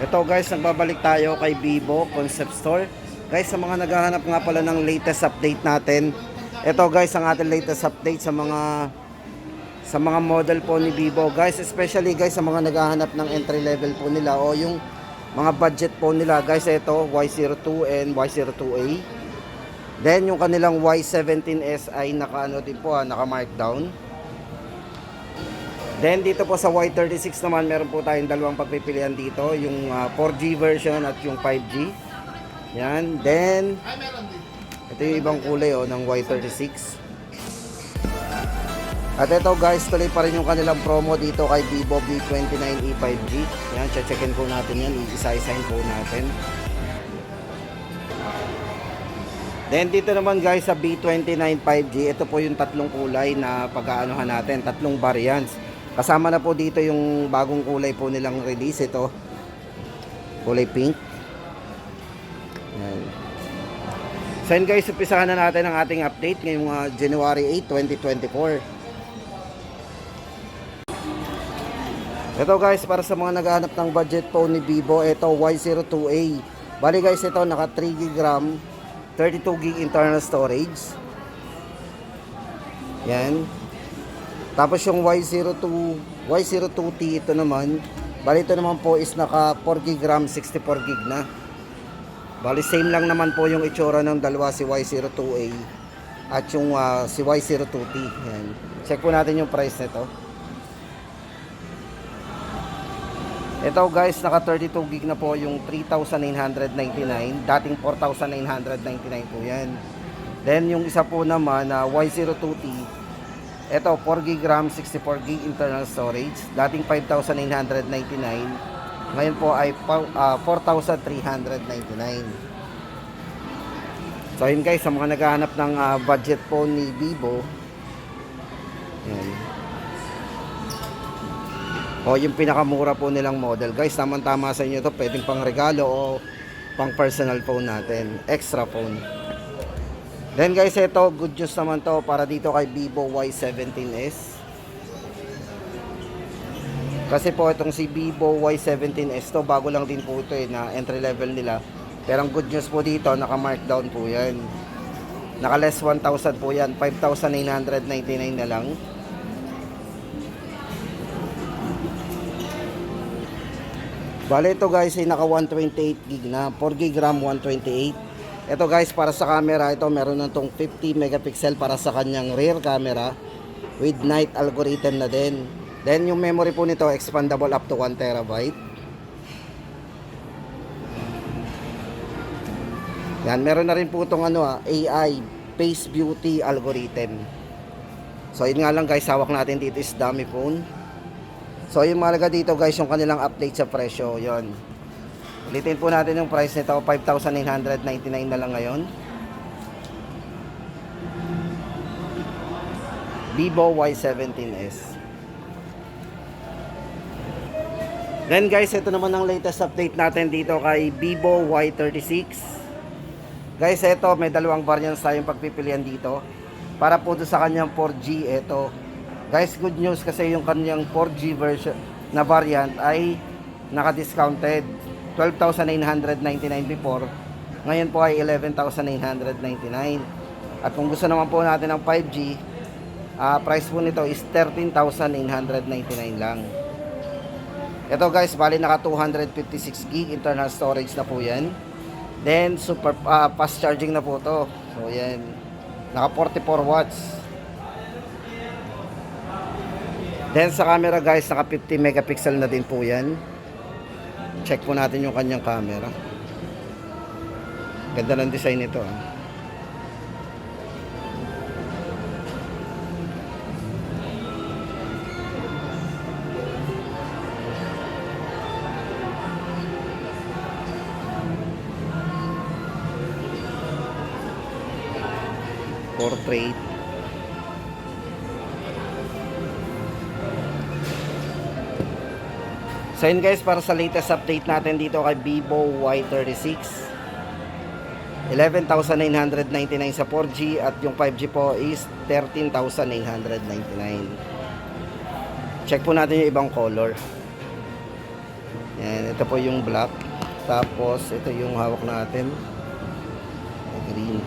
Ito guys, nagbabalik tayo kay Vivo Concept Store. Guys, sa mga naghahanap nga pala ng latest update natin. Ito guys, ang ating latest update sa mga model po ni Vivo. Guys, especially guys sa mga naghahanap ng entry level po nila o yung mga budget po nila. Guys, ito Y02 and Y02A. Then yung kanilang Y17S ay naka-ano din po, naka-markdown. Then dito po sa Y36 naman, meron po tayong dalawang pagpipilian dito, yung 4G version at yung 5G. Yan. Then ito yung ibang kulay ng Y36. At ito guys, tuloy pa rin yung kanilang promo dito kay Vivo V29e 5G. Yan, checkin po natin yan, isa-isahin po natin. Then dito naman guys sa B29 5G, ito po yung tatlong kulay na pag-aanuhan natin, tatlong variants. Kasama na po dito yung bagong kulay po nilang release, ito kulay pink. Yan. So yun guys, umpisahan na natin ang ating update ngayong January 8, 2024. Ito guys, para sa mga naghahanap ng budget po ni Vivo, ito Y02A. Bali guys, ito naka 3GB RAM, 32GB internal storage. Yan. Tapos yung Y02T ito naman, bali ito naman po is naka 4GB RAM, 64GB na. Bali same lang naman po yung itsura ng dalawa, si Y02A at yung si Y02T. Yan. Check po natin yung price nito. Ito guys, naka 32GB na po yung 3,999, dating 4,999 po yan. Then yung isa po naman na Y02T, ito 4GB RAM, 64GB internal storage, dating 5,999, ngayon po ay 4,399. So yun guys, sa mga naghahanap ng budget po ni Vivo, yan. O yung pinakamura po nilang model guys, tamang-tama sa inyo to, pwedeng pang regalo o pang personal phone natin, extra phone. Then guys, ito good news naman to para dito kay Vivo Y17S. Kasi po itong si Vivo Y17S to, bago lang din po ito na entry level nila. Pero ang good news po dito, naka markdown po yan. Naka less 1,000 po yan, 5,999 na lang. Bale ito guys ay naka 128GB na, 4GB RAM 128. Ito guys, para sa camera, ito meron na itong 50 megapixel para sa kanyang rear camera with night algorithm na din. Then yung memory po nito expandable up to 1TB. Yan, meron na rin po itong AI face beauty algorithm. So yun nga lang guys, hawak natin dito is dummy phone. So yung mahalaga dito guys, yung kanilang update sa presyo, yon. Ulitin po natin yung price nito, 5,999 na lang ngayon. Vivo Y17S. Then guys, ito naman ang latest update natin dito kay Vivo Y36. Guys, ito may dalawang variants tayong pagpipilian dito. Para po sa kanyang 4G, ito. Guys, good news kasi yung kanyang 4G version na variant ay naka-discounted. 12,999 before, ngayon po ay 11,999. At kung gusto naman po natin ng 5G, price po nito is 13,999 lang. Ito guys, bali naka 256GB internal storage na po yan. Then super fast charging na po to. So yan, naka 44 watts. Then sa camera guys, naka 50 megapixel na din po yan. Check po natin yung kanyang camera. Ganda ng design nito. Portrait. So yun guys, para sa latest update natin dito kay Vivo Y36, 11,999 sa 4G at yung 5G po is 13,999. Check po natin yung ibang color. Yan, ito po yung black. Tapos ito yung hawak natin. Green.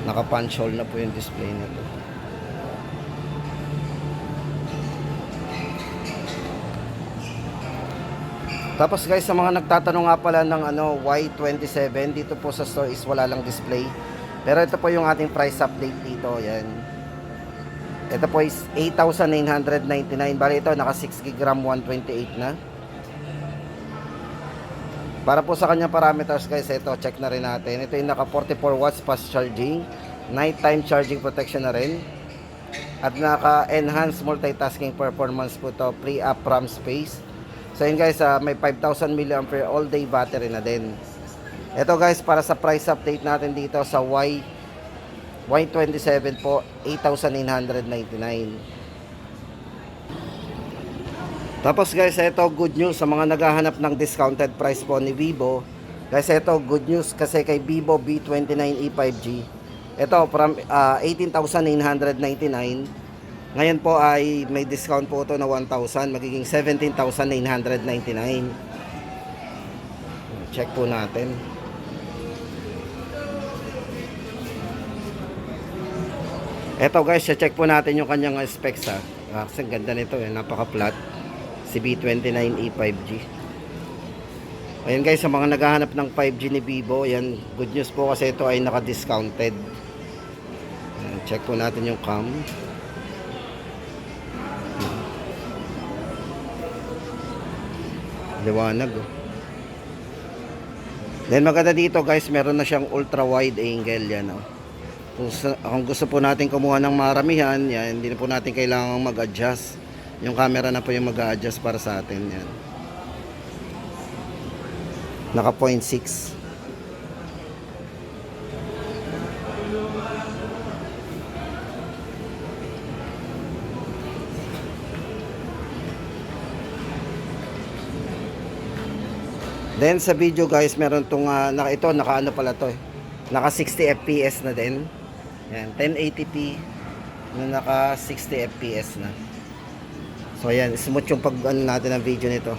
Naka punch hole na po yung display nito. Tapos guys, sa mga nagtatanong nga pala ng Y27, dito po sa store is wala lang display. Pero ito po yung ating price update dito. Yan. Ito po is 8,999. Bali ito, naka 6 GB RAM 128 na. Para po sa kanyang parameters guys, ito, check na rin natin. Ito yung naka 44 watts fast charging. Nighttime charging protection na rin. At naka enhanced multitasking performance po to, pre-up RAM space. So yun guys, may 5,000 mAh all day battery na din. Ito guys, para sa price update natin dito sa Y27 po, 8,999. Tapos guys, ito good news sa mga naghahanap ng discounted price po ni Vivo. Guys, ito good news kasi kay Vivo V29e 5G. Ito from 18,999. Ngayon po ay may discount po ito na 1,000, magiging 17,999. Check po natin. Eto guys, check po natin yung kanyang specs ha. Kasi ganda nito napaka-flat. Si V29e 5G. Ayun guys, sa mga naghahanap ng 5G ni Vivo, ayan, good news po kasi ito ay naka-discounted. Check po natin yung cam. Liwanag Then maganda dito guys, meron na siyang ultra wide angle yan Kung gusto po natin kumuha ng maramihan, yan, hindi na po natin kailangang mag-adjust. Yung camera na po yung mag-a-adjust para sa atin yan. Naka 0.6. Then sa video guys, meron tong naka pala to naka 60 fps na din. Yan, 1080p na naka 60 fps na. So ayan, smooth yung pag natin ng video nito.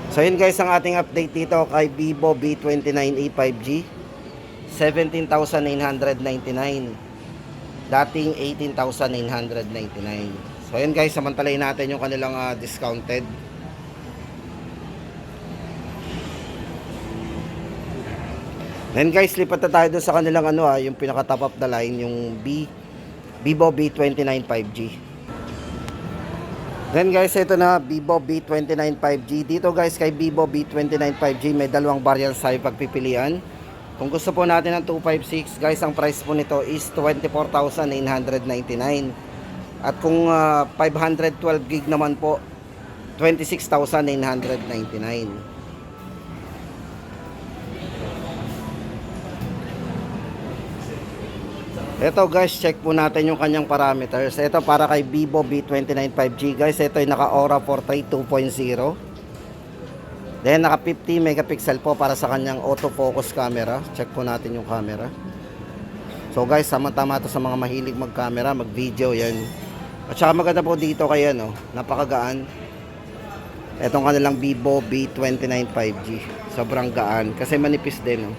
So yun guys, ang ating update dito kay Vivo V29e 5G. 17,999. Dating 18,999. So ayan guys, samantalayin natin yung kanilang discounted. Then guys, lipat na tayo dun sa kanilang yung pinaka top of the line, yung Vivo V29 5G. Then guys, ito na Vivo V29 5G. Dito guys, kay Vivo V29 5G may dalawang variants tayo pagpipilian. Kung gusto po natin ng 256 guys, ang price po nito is 24,999. At kung 512 gig naman po, 26,999. Ito guys, check po natin yung kanyang parameters. Ito para kay Vivo V29 5G guys. Ito ay naka Aura Portrait 2.0. Then naka 50 megapixel po para sa kanyang autofocus camera. Check po natin yung camera. So guys, tama-tama ito sa mga mahilig mag-camera, mag-video yan. At saka maganda po dito kaya napakagaan. Etong kanilang Vivo V29 5G. Sobrang gaan kasi manipis din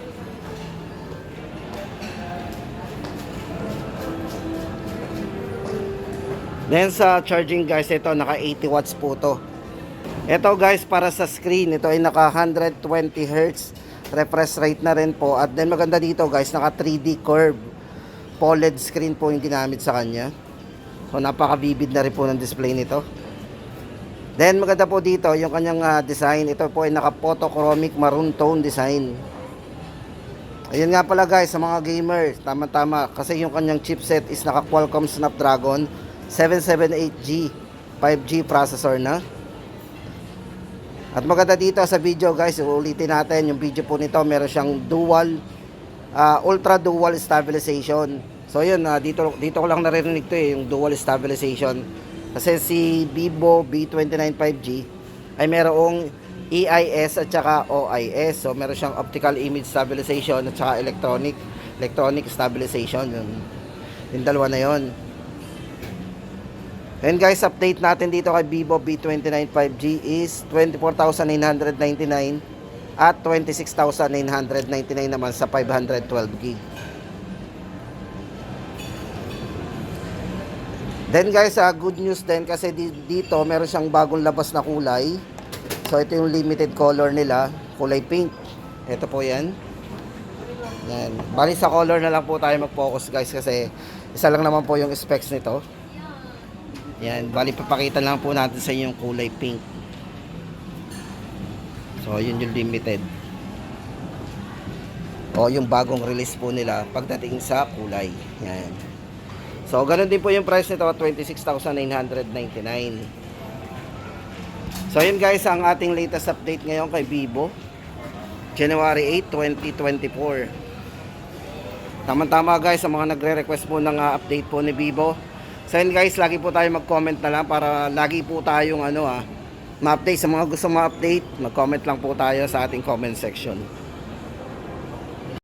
Then sa charging guys, ito naka 80 watts po to. Ito guys, para sa screen, ito ay naka 120 Hz refresh rate na rin po. At then maganda dito guys, naka 3D curve OLED screen po yung ginamit sa kanya. So napaka-vivid na rin po ng display nito. Then maganda po dito yung kanyang design. Ito po ay naka photochromic maroon tone design. Ayun nga pala guys, sa mga gamer, tama-tama kasi yung kanyang chipset is naka Qualcomm Snapdragon 778G 5G processor na. At maganda dito sa video guys, ulitin natin yung video po nito, meron siyang ultra dual stabilization. So yun, dito ko lang naririnig to yung dual stabilization. Kasi si Vivo V29 5G ay merong EIS at saka OIS. So meron siyang optical image stabilization at saka electronic stabilization. Yung dalawa na yon. And guys, update natin dito kay Vivo V29 5G is 24,999 at 26,999 naman sa 512GB. Then guys, good news din kasi dito meron siyang bagong labas na kulay. So ito yung limited color nila, kulay pink. Ito po yan. Yan. Bali sa color na lang po tayo mag-focus guys kasi isa lang naman po yung specs nito. Yan, bali papakita lang po natin sa inyo yung kulay pink. So yun yung limited. O yung bagong release po nila pagdating sa kulay. Yan. So ganun din po yung price nito, 26,999. So yun guys ang ating latest update ngayon kay Vivo. January 8, 2024. Tama-tama guys sa mga nagre-request po ng update po ni Vivo. So yun guys, lagi po tayo mag-comment na lang para lagi po tayong ma-update. Sa mga gusto ma-update, mag-comment lang po tayo sa ating comment section.